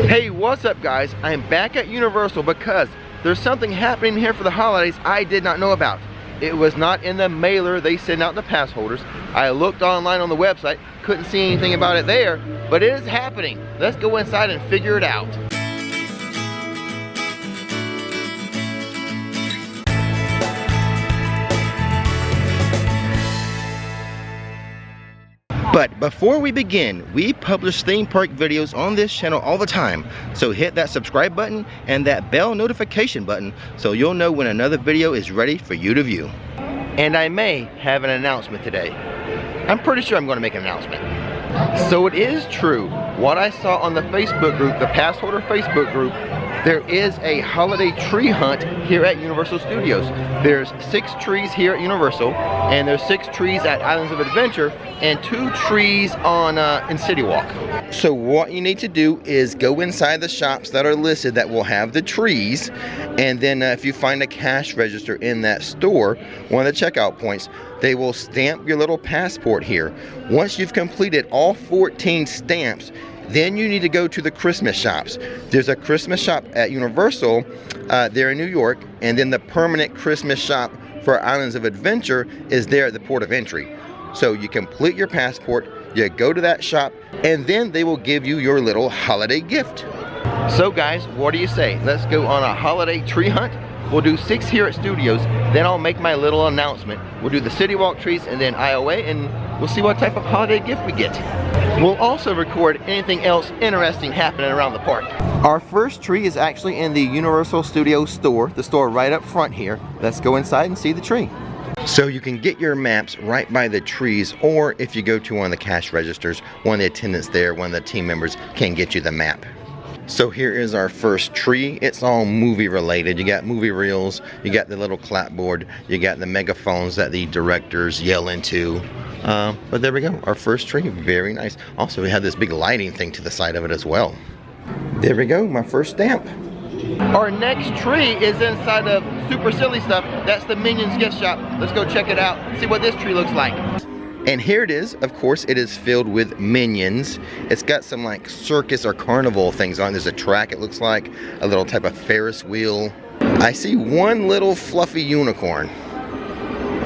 Hey, what's up guys? I'm back at Universal because there's something happening here for the holidays I did not know about. It was not in the mailer they send out to pass holders. I looked online on the website, couldn't see anything about it there, but it is happening. Let's go inside and figure it out. But before we begin, we publish theme park videos on this channel all the time. So hit that subscribe button and that bell notification button so you'll know when another video is ready for you to view. And I may have an announcement today. I'm pretty sure I'm going to make an announcement. So it is true, what I saw on the Facebook group, the pass holder Facebook group, there is a holiday tree hunt here at Universal Studios. There's 6 trees here at Universal, and there's 6 trees at Islands of Adventure, and 2 trees on in CityWalk. So what you need to do is go inside the shops that are listed that will have the trees, and then if you find a cash register in that store, one of the checkout points, they will stamp your little passport here. Once you've completed all 14 stamps, then you need to go to the Christmas shops. There's a Christmas shop at Universal there in New York, and then the permanent Christmas shop for Islands of Adventure is there at the port of entry. So you complete your passport, you go to that shop, and then they will give you your little holiday gift. So guys, what do you say? Let's go on a holiday tree hunt. We'll do 6 here at Studios, then I'll make my little announcement. We'll do the CityWalk Trees and then IOA, and we'll see what type of holiday gift we get. We'll also record anything else interesting happening around the park. Our first tree is actually in the Universal Studios store, the store right up front here. Let's go inside and see the tree. So you can get your maps right by the trees, or if you go to one of the cash registers, one of the attendants there, one of the team members can get you the map. So here is our first tree. It's all movie related. You got movie reels, you got the little clapboard, you got the megaphones that the directors yell into. But there we go, our first tree, very nice. Also, we have this big lighting thing to the side of it as well. There we go, my first stamp. Our next tree is inside of Super Silly Stuff. That's the Minions gift shop. Let's go check it out, see what this tree looks like. And here it is. Of course, it is filled with Minions. It's got some like circus or carnival things on. There's a track, it looks like, a little type of Ferris wheel. I see one little fluffy unicorn.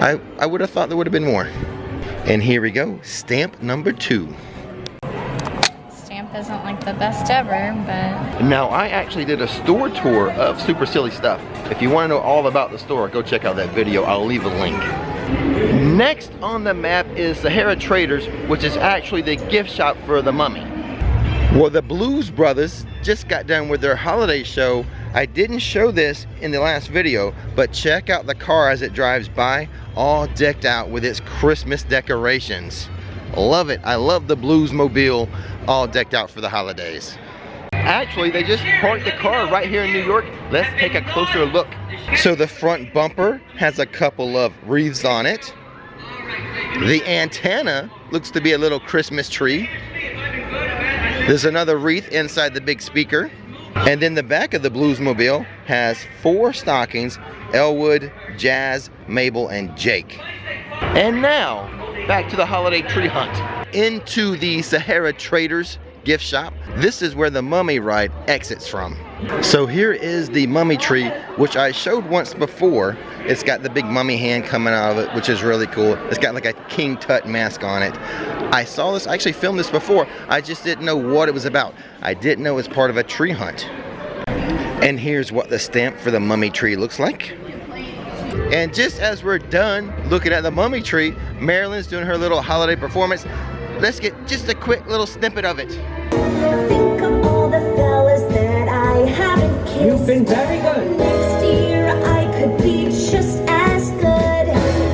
I would have thought there would have been more. And here we go, stamp number 2. Stamp isn't like the best ever, but... Now, I actually did a store tour of Super Silly Stuff. If you want to know all about the store, go check out that video. I'll leave a link. Next on the map is Sahara Traders, which is actually the gift shop for the Mummy. Well, the Blues Brothers just got done with their holiday show. I didn't show this in the last video, but check out the car as it drives by, all decked out with its Christmas decorations. Love it. I love the Bluesmobile all decked out for the holidays. Actually, they just parked the car right here in New York. Let's take a closer look. So the front bumper has a couple of wreaths on it. The antenna looks to be a little Christmas tree. There's another wreath inside the big speaker. And then the back of the Bluesmobile has 4 stockings: Elwood, Jazz, Mabel, and Jake. And now, back to the holiday tree hunt. Into the Sahara Traders gift shop. This is where the Mummy ride exits from. So here is the Mummy tree, which I showed once before. It's got the big mummy hand coming out of it, which is really cool. It's got like a King Tut mask on it. I saw this, I actually filmed this before. I just didn't know what it was about. I didn't know it was part of a tree hunt. And here's what the stamp for the Mummy tree looks like. And just as we're done looking at the Mummy tree, Marilyn's doing her little holiday performance. Let's get just a quick little snippet of it. Think of all the fellas that I haven't kissed. You've been very good. Next year I could be just as good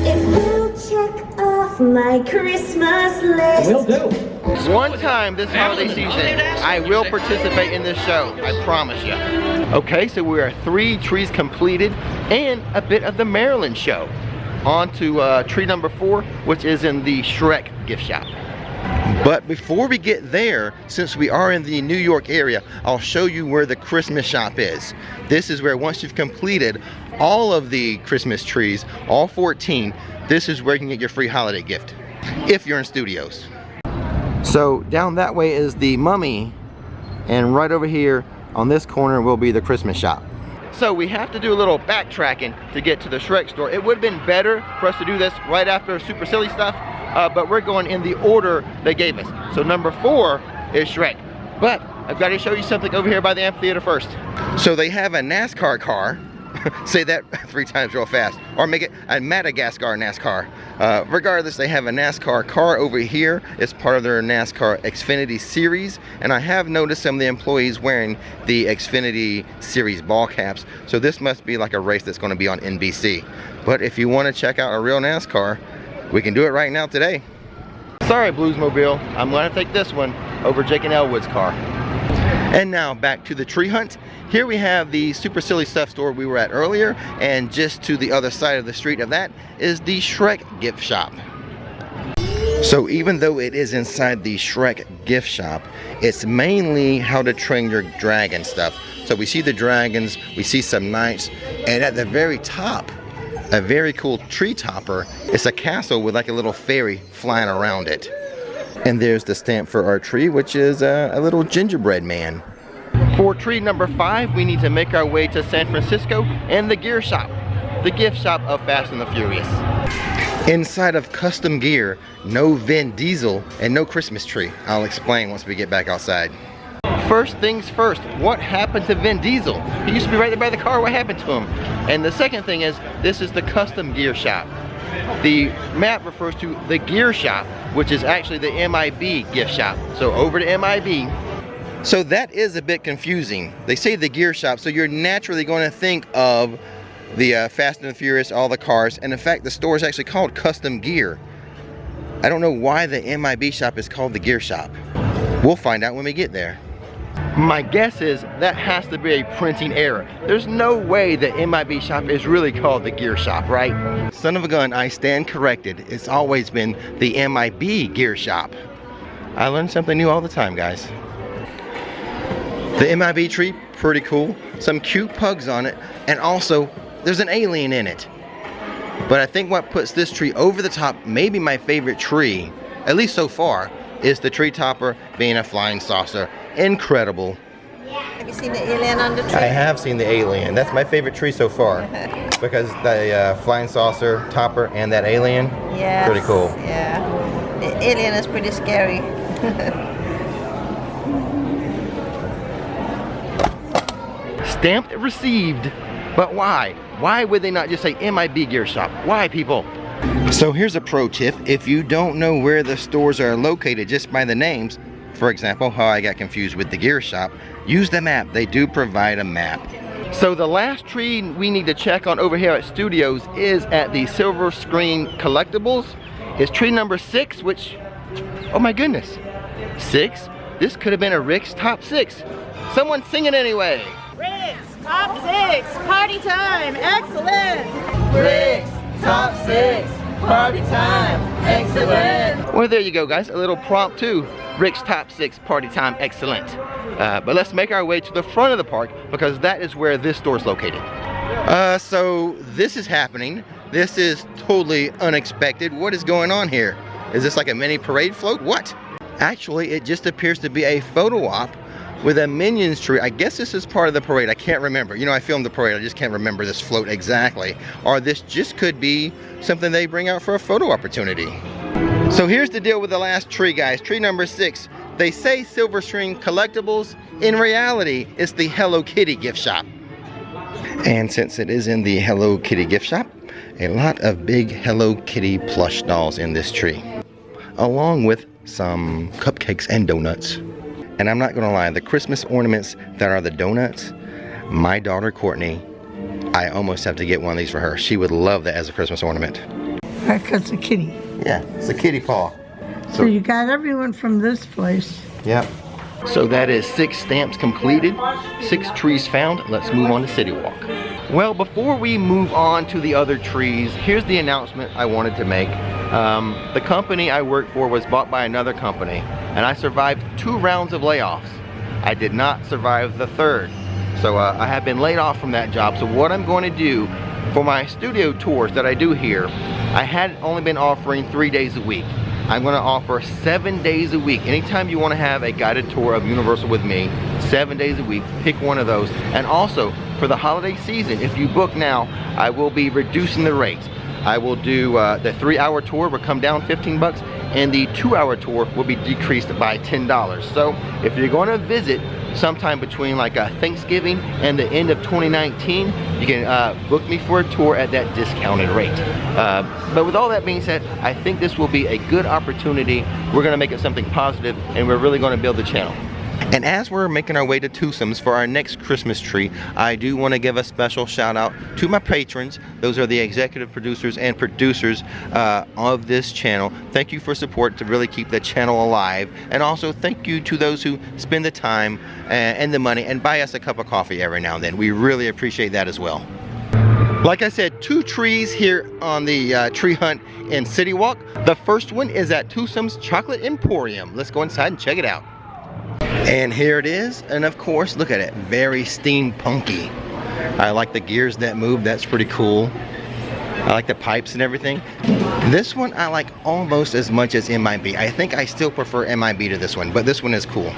if you'll check off my Christmas list. Will do. One time this holiday season, I will participate in this show. I promise you. Okay, so we are 3 trees completed and a bit of the Marilyn show. On to tree number 4, which is in the Shrek gift shop. But before we get there, since we are in the New York area, I'll show you where the Christmas shop is. This is where once you've completed all of the Christmas trees, all 14, this is where you can get your free holiday gift, if you're in Studios. So down that way is the Mummy and right over here on this corner will be the Christmas shop. So we have to do a little backtracking to get to the Shrek store. It would have been better for us to do this right after Super Silly Stuff, but we're going in the order they gave us. So number 4 is Shrek. But I've got to show you something over here by the amphitheater first. So they have a NASCAR car. Say that 3 times real fast, or make it a Madagascar NASCAR. Regardless, they have a NASCAR car over here. It's part of their NASCAR Xfinity Series, and I have noticed some of the employees wearing the Xfinity Series ball caps, so this must be like a race that's going to be on NBC. But if you want to check out a real NASCAR, we can do it right now today. Sorry, Bluesmobile, I'm going to take this one over Jake and Elwood's car. And now back to the tree hunt. Here we have the Super Silly Stuff store we were at earlier, and just to the other side of the street of that is the Shrek gift shop. So even though it is inside the Shrek gift shop, it's mainly how to train your dragon stuff. So we see the dragons, we see some knights, and at the very top, a very cool tree topper. It's a castle with like a little fairy flying around it. And there's the stamp for our tree, which is a little gingerbread man. For tree number 5, we need to make our way to San Francisco and the gear shop, the gift shop of Fast and the Furious. Inside of custom gear, no Vin Diesel and no Christmas tree. I'll explain once we get back outside. First things first, what happened to Vin Diesel? He used to be right there by the car, what happened to him? And the second thing is, this is the custom gear shop. The map refers to the gear shop, which is actually the MIB gift shop. So over to MIB. So that is a bit confusing. They say the gear shop, so you're naturally going to think of the Fast and the Furious, all the cars, and in fact the store is actually called Custom Gear. I don't know why the MIB shop is called the gear shop. We'll find out when we get there. My guess is that has to be a printing error. There's no way the MIB shop is really called the gear shop, right? Son of a gun, I stand corrected. It's always been the MIB gear shop. I learn something new all the time, guys. The MIB tree, pretty cool. Some cute pugs on it, and also there's an alien in it. But I think what puts this tree over the top, maybe my favorite tree, at least so far, is the tree topper being a flying saucer. Incredible. Have you seen the alien on the tree? I have seen the alien. That's my favorite tree so far. Because the flying saucer, topper, and that alien, yes, pretty cool. Yeah, the alien is pretty scary. Stamped received. But why? Why would they not just say MIB Gear Shop? Why, people? So here's a pro tip. If you don't know where the stores are located just by the names, for example, how I got confused with the gear shop, use the map. They do provide a map. So the last tree we need to check on over here at Studios is at the Silver Screen Collectibles. It's tree number 6, which, oh my goodness, 6? This could have been a Rick's Top 6. Someone's singing anyway. Rick's Top 6, party time, excellent! Rick's Top 6, party time, excellent! Well, there you go, guys. A little prompt too. Rick's Top 6, party time, excellent. But let's make our way to the front of the park because that is where this store is located. So this is happening. This is totally unexpected. What is going on here? Is this like a mini parade float? What? Actually, it just appears to be a photo op with a Minions tree. I guess this is part of the parade. I can't remember. You know, I filmed the parade. I just can't remember this float exactly. Or this just could be something they bring out for a photo opportunity. So here's the deal with the last tree, guys. Tree number 6. They say Silver Screen Collectibles. In reality, it's the Hello Kitty gift shop. And since it is in the Hello Kitty gift shop, a lot of big Hello Kitty plush dolls in this tree, along with some cupcakes and donuts. And I'm not gonna lie, the Christmas ornaments that are the donuts, my daughter Courtney, I almost have to get one of these for her. She would love that as a Christmas ornament. Because a kitty. Yeah, it's a kitty paw. So you got everyone from this place. Yep. So that is 6 stamps completed, 6 trees found. Let's move on to CityWalk. Well, before we move on to the other trees, here's the announcement I wanted to make. The company I work for was bought by another company, and I survived 2 rounds of layoffs. I did not survive the 3rd. So I have been laid off from that job. So what I'm going to do for my studio tours that I do here, I had only been offering 3 days a week. I'm gonna offer 7 days a week. Anytime you wanna have a guided tour of Universal with me, 7 days a week, pick one of those. And also, for the holiday season, if you book now, I will be reducing the rates. I will do the 3-hour tour will come down 15 bucks, and the 2-hour tour will be decreased by $10. So if you're gonna visit sometime between like Thanksgiving and the end of 2019, you can book me for a tour at that discounted rate. But with all that being said, I think this will be a good opportunity. We're gonna make it something positive, and we're really gonna build the channel. And as we're making our way to Twosomes for our next Christmas tree, I do want to give a special shout out to my patrons. Those are the executive producers and producers of this channel. Thank you for support to really keep the channel alive. And also thank you to those who spend the time and the money and buy us a cup of coffee every now and then. We really appreciate that as well. Like I said, 2 trees here on the tree hunt in CityWalk. The first one is at Twosomes Chocolate Emporium. Let's go inside and check it out. And here it is, and of course, look at it, very steampunky. I like the gears that move, that's pretty cool. I like the pipes and everything. This one I like almost as much as MIB. I think I still prefer MIB to this one, but this one is cool.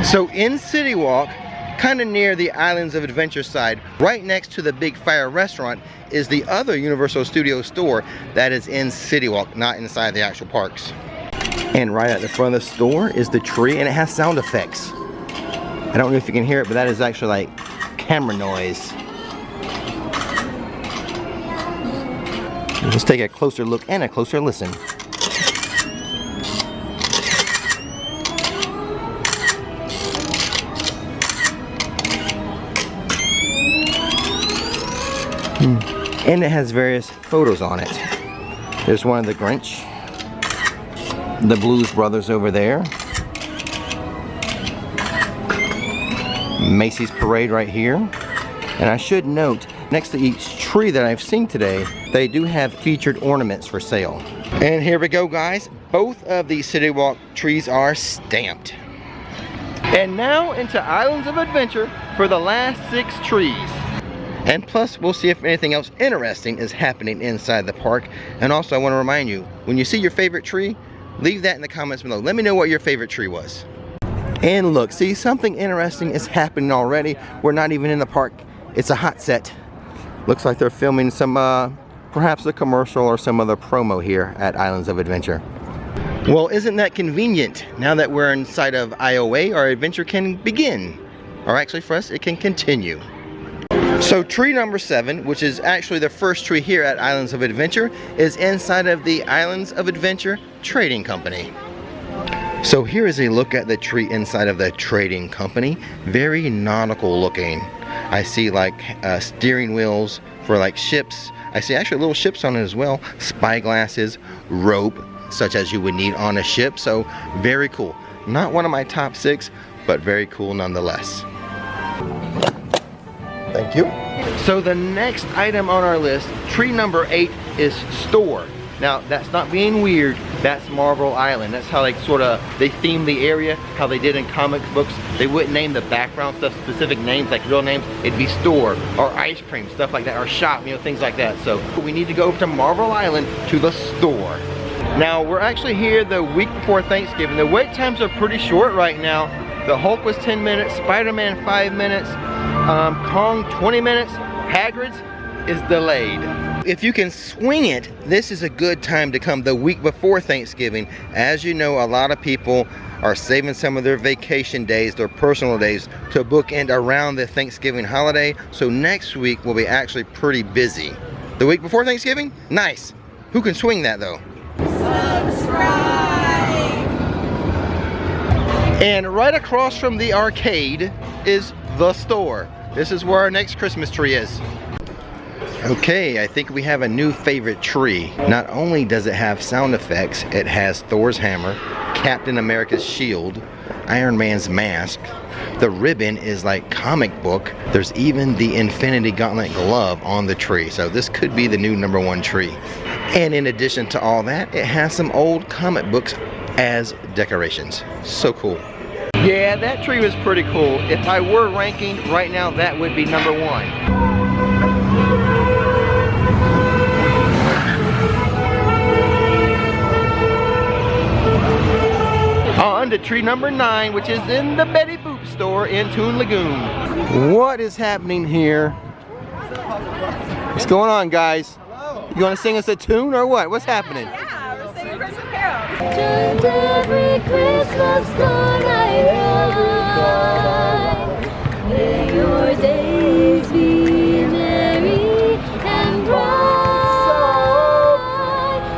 So in CityWalk, kind of near the Islands of Adventure side, right next to the Big Fire restaurant, is the other Universal Studios store that is in CityWalk, not inside the actual parks. And right at the front of the store is the tree, and it has sound effects. I don't know if you can hear it, but that is actually like camera noise. Let's take a closer look and a closer listen. And it has various photos on it. There's one of the Grinch, the Blues Brothers over there, Macy's Parade right here. And I should note, next to each tree that I've seen today, they do have featured ornaments for sale. And here we go, guys. Both of these CityWalk trees are stamped. And now into Islands of Adventure for the last 6 trees. And plus, we'll see if anything else interesting is happening inside the park. And also, I want to remind you, when you see your favorite tree, leave that in the comments below. Let me know what your favorite tree was. And look, see, something interesting is happening already. We're not even in the park. It's a hot set. Looks like they're filming some, perhaps a commercial or some other promo here at Islands of Adventure. Well, isn't that convenient? Now that we're inside of IOA, our adventure can begin. Or actually, for us, it can continue. So tree number 7, which is actually the first tree here at Islands of Adventure, is inside of the Islands of Adventure Trading Company. So here is a look at the tree inside of the trading company. Very nautical looking. I see like steering wheels for like ships. I see actually little ships on it as well. Spyglasses, rope, such as you would need on a ship. So very cool. Not one of my top 6, but very cool nonetheless. Thank you. So the next item on our list, tree number 8, is store. Now that's not being weird, that's Marvel Island. That's how they theme the area, how they did in comic books. They wouldn't name the background stuff specific names, like real names. It'd be store, or ice cream, stuff like that, or shop, you know, things like that. So we need to go over to Marvel Island to the store. Now we're actually here the week before Thanksgiving. The wait times are pretty short right now. The Hulk was 10 minutes, Spider-Man 5 minutes, Kong 20 minutes, Hagrid's is delayed. If you can swing it, this is a good time to come the week before Thanksgiving. As you know, a lot of people are saving some of their vacation days, their personal days, to bookend around the Thanksgiving holiday. So next week will be actually pretty busy. The week before Thanksgiving? Nice. Who can swing that though? Subscribe! And right across from the arcade is the store. This is where our next Christmas tree is. Okay, I think we have a new favorite tree. Not only does it have sound effects, it has Thor's hammer, Captain America's shield, Iron Man's mask. The ribbon is like comic book. There's even the Infinity Gauntlet glove on the tree. So this could be the new #1 tree. And in addition to all that, it has some old comic books as decorations. So cool. Yeah, that tree was pretty cool. If I were ranking right now, that would be #1. On to tree number 9, which is in the Betty Boop store in Toon Lagoon. What is happening here? What's going on, guys? You want to sing us a tune or what? What's happening? Yeah, we're singing Christmas carols. Just every Christmas card I write. May your days be merry and bright,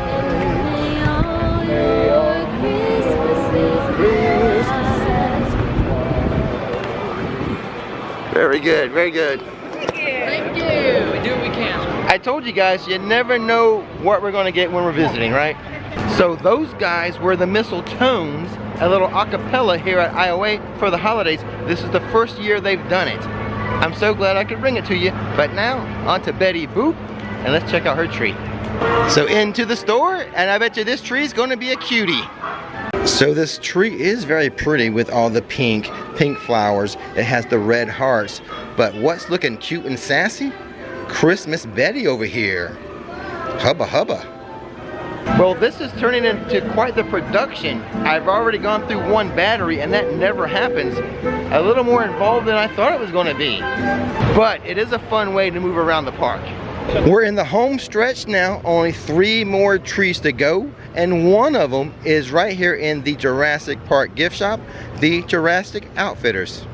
and may all your Christmases be Very good, very good. Thank you. We do what we can. I told you guys, you never know what we're going to get when we're visiting, right? So those guys were the Mistletones, a little acapella here at IOA for the holidays. This is the first year they've done it. I'm so glad I could bring it to you. But now, on to Betty Boop, and let's check out her tree. So into the store, and I bet you this tree is going to be a cutie. So this tree is very pretty with all the pink flowers. It has the red hearts. But what's looking cute and sassy? Christmas Betty over here. Hubba hubba. Well, this is turning into quite the production. I've already gone through one battery, and that never happens. A little more involved than I thought it was going to be. But it is a fun way to move around the park. We're in the home stretch now, only 3 more trees to go, and one of them is right here in the Jurassic Park gift shop, the Jurassic Outfitters.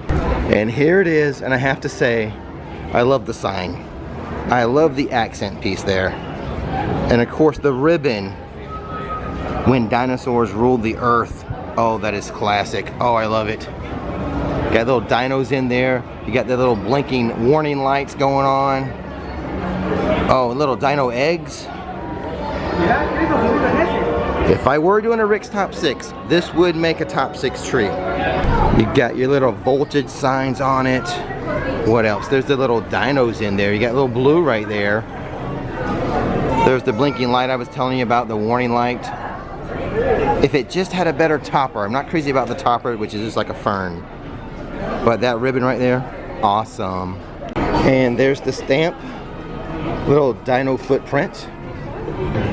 And here it is, and I have to say, I love the sign. I love the accent piece there. And of course the ribbon, when dinosaurs ruled the earth. Oh, that is classic. Oh, I love it. Got little dinos in there. You got the little blinking warning lights going on. Oh, little dino eggs. If I were doing a Rick's Top 6, this would make a Top 6 tree. You got your little voltage signs on it. What else? There's the little dinos in there. You got little blue right there. There's the blinking light I was telling you about, the warning light. If it just had a better topper. I'm not crazy about the topper, which is just like a fern. But that ribbon right there, awesome. And there's the stamp. Little dino footprint.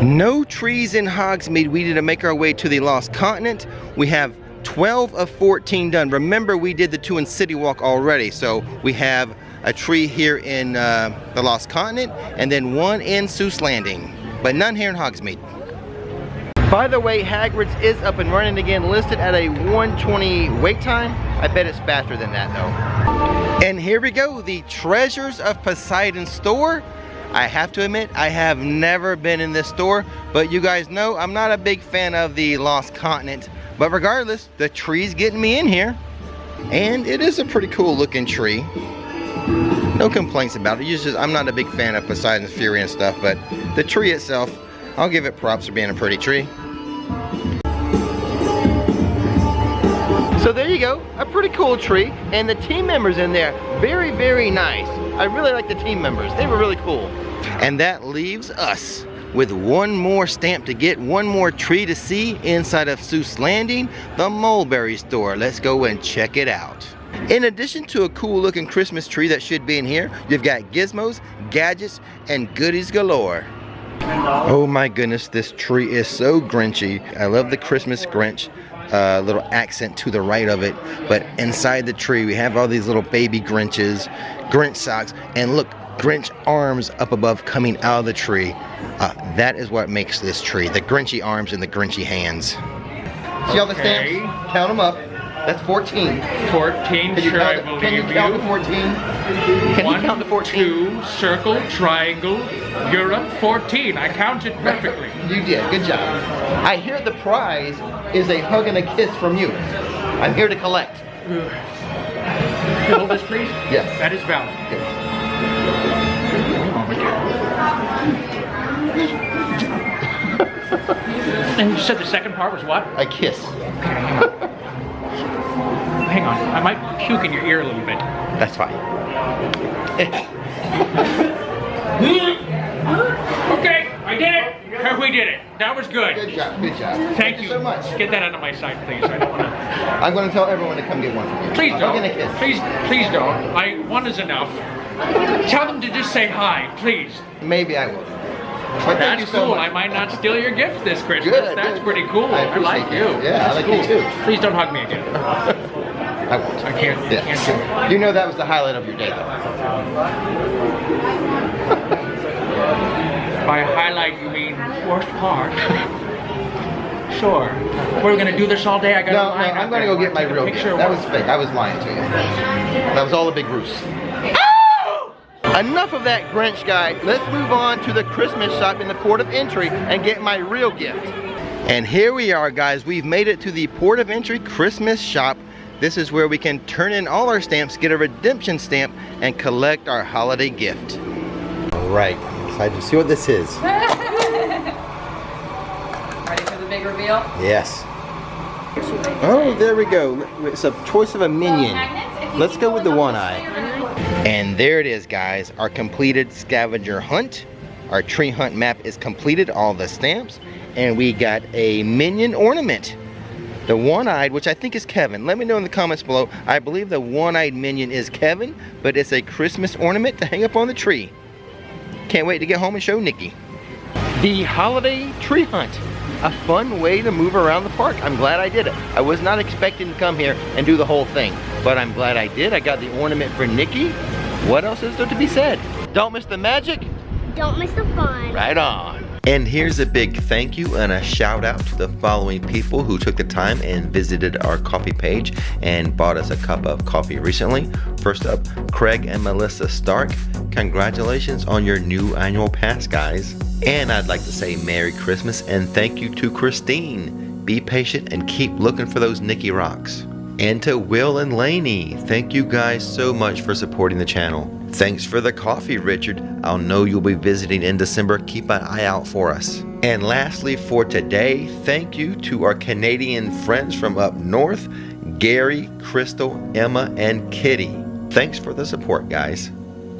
No trees in Hogsmeade. We need to make our way to the Lost Continent. We have 12 of 14 done. Remember, we did the 2 in CityWalk already, so we have a tree here in the Lost Continent and then 1 in Seuss Landing, but none here in Hogsmeade. By the way, Hagrid's is up and running again, listed at a 1:20 wait time. I bet it's faster than that though. And here we go, the Treasures of Poseidon store. I have to admit, I have never been in this store, but you guys know I'm not a big fan of the Lost Continent. But regardless, the tree's getting me in here. And it is a pretty cool looking tree. No complaints about it. Usually, I'm not a big fan of Poseidon's Fury and stuff, but the tree itself, I'll give it props for being a pretty tree. So there you go, a pretty cool tree. And the team members in there, very, very nice. I really like the team members. They were really cool. And that leaves us with one more stamp to get, one more tree to see inside of Seuss Landing, the Mulberry store. Let's go and check it out. In addition to a cool looking Christmas tree that should be in here, you've got gizmos, gadgets, and goodies galore. Oh my goodness, this tree is so Grinchy. I love the Christmas Grinch. Little accent to the right of it, but inside the tree we have all these little baby Grinches, Grinch socks, and look, Grinch arms up above coming out of the tree. That is what makes this tree, the Grinchy arms and the Grinchy hands. See all the stamps? Count them up. That's 14. 14, sure, I believe you. Can you count to 14? Can you count to 14? 2, circle, triangle, Europe, 14. I counted perfectly. You did, good job. I hear the prize is a hug and a kiss from you. I'm here to collect. You hold this, please? Yes. That is valid. Good. And you said the second part was what? A kiss. Hang on, I might puke in your ear a little bit. That's fine. Okay, I did it. We did it. That was good. Good job, good job. Thank you so much. Get that out of my sight, please. I don't want to. I'm going to tell everyone to come get one from you. Please A don't. hug and a kiss. Please don't. One is enough. Tell them to just say hi, please. Maybe I will. Well, thank That's you so cool. much. I might not steal your gift this Christmas. Good, That's good. pretty cool. I like appreciate you. that. Yeah, That's I like cool. you too. Please don't hug me again. I won't. I can't do it. You know that was the highlight of your day, though. By highlight, you mean worst part? Sure. We're gonna do this all day. I got No, I'm gonna go get my real gift. That was fake. I was lying to you. That was all a big ruse. Enough of that Grinch guy. Let's move on to the Christmas shop in the port of entry and get my real gift. And here we are, guys. We've made it to the port of entry Christmas shop. This is where we can turn in all our stamps, get a redemption stamp, and collect our holiday gift. All right, I'm excited to see what this is. Ready for the big reveal? Yes. Oh, there we go. It's a choice of a minion. Let's go with the one eye. And there it is, guys. Our completed scavenger hunt. Our tree hunt map is completed, all the stamps. And we got a minion ornament. The one-eyed, which I think is Kevin. Let me know in the comments below. I believe the one-eyed minion is Kevin, but it's a Christmas ornament to hang up on the tree. Can't wait to get home and show Nikki. The holiday tree hunt. A fun way to move around the park. I'm glad I did it. I was not expecting to come here and do the whole thing, but I'm glad I did. I got the ornament for Nikki. What else is there to be said? Don't miss the magic. Don't miss the fun. Right on. And here's a big thank you and a shout out to the following people who took the time and visited our coffee page and bought us a cup of coffee recently. First up, Craig and Melissa Stark. Congratulations on your new annual pass, guys. And I'd like to say Merry Christmas and thank you to Christine. Be patient and keep looking for those Nikki rocks. And to Will and Lainey, thank you guys so much for supporting the channel. Thanks for the coffee, Richard. I'll know you'll be visiting in December. Keep an eye out for us. And lastly for today, thank you to our Canadian friends from up north, Gary, Crystal, Emma, and Kitty. Thanks for the support, guys.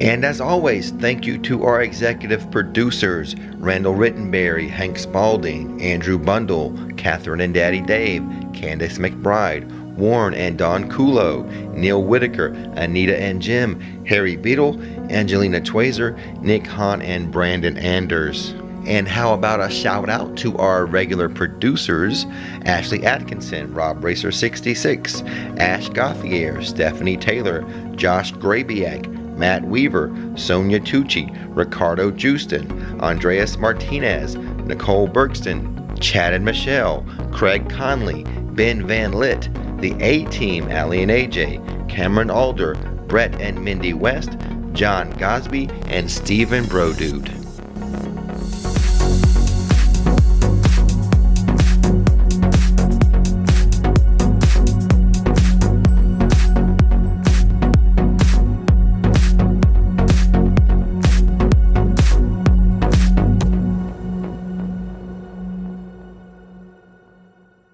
And as always, thank you to our executive producers, Randall Rittenberry, Hank Spalding, Andrew Bundle, Catherine and Daddy Dave, Candace McBride, Warren and Don Kulo, Neil Whitaker, Anita and Jim, Harry Beadle, Angelina Twazer, Nick Hahn, and Brandon Anders. And how about a shout out to our regular producers, Ashley Atkinson, Rob Racer 66, Ash Gauthier, Stephanie Taylor, Josh Grabiak, Matt Weaver, Sonia Tucci, Ricardo Justin, Andreas Martinez, Nicole Bergston, Chad and Michelle, Craig Conley, Ben Van Litt, the A-Team, Allie and AJ, Cameron Alder, Brett and Mindy West, John Gosby, and Stephen Brodude.